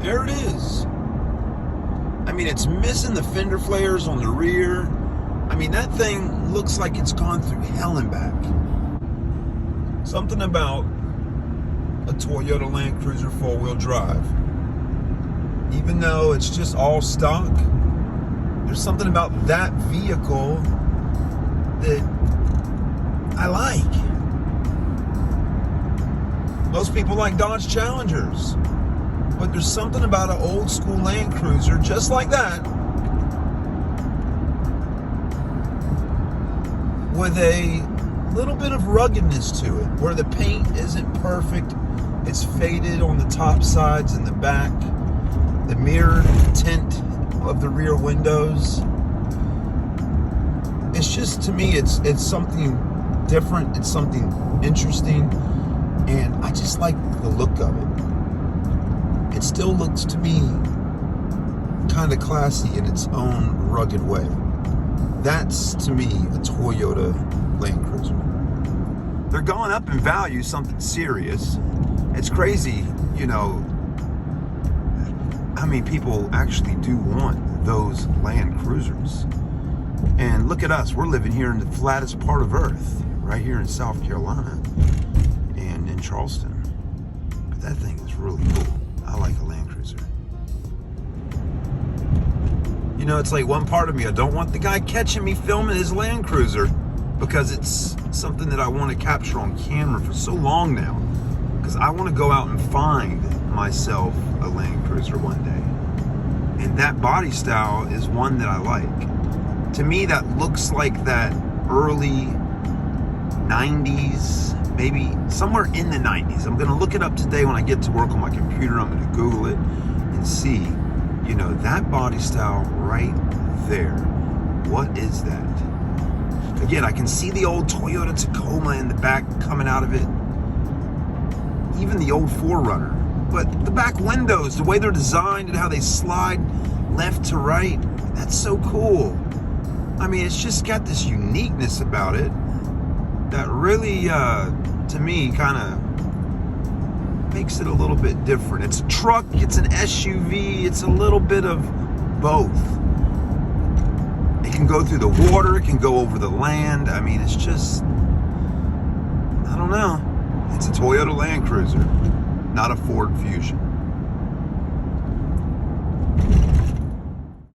There it is. I mean, it's missing the fender flares on the rear. I mean, that thing looks like it's gone through hell and back. Something about a Toyota Land Cruiser 4-wheel drive, even though it's just all stock, there's something about that vehicle that I like. Most people like Dodge Challengers, but there's something about an old school Land Cruiser just like that with a little bit of ruggedness to it, where the paint isn't perfect, it's faded on the top sides and the back, the mirror tint of the rear windows. It's just, to me, it's something different, it's something interesting, and I just like the look of it. It still looks to me kind of classy in its own rugged way. That's, to me, a Toyota Land Cruiser. They're going up in value, something serious. It's crazy, you know, how many people actually do want those Land Cruisers. And look at us, we're living here in the flattest part of Earth, right here in South Carolina and in Charleston. But that thing is really cool. I like a Land Cruiser. You know, it's like one part of me, I don't want the guy catching me filming his Land Cruiser, because it's something that I want to capture on camera for so long now. Because I want to go out and find myself a Land Cruiser one day. And that body style is one that I like. To me, that looks like that early 90s, maybe somewhere in the 90s. I'm going to look it up today when I get to work on my computer. I'm going to Google it and see, you know, that body style right there. What is that? Again, I can see the old Toyota Tacoma in the back coming out of it. Even the old 4Runner. But the back windows, the way they're designed and how they slide left to right, that's so cool. I mean, it's just got this uniqueness about it that really, to me, kind of makes it a little bit different. It's a truck, it's an SUV, it's a little bit of both. It can go through the water, it can go over the land. I mean, it's just, I don't know. It's a Toyota Land Cruiser, not a Ford Fusion.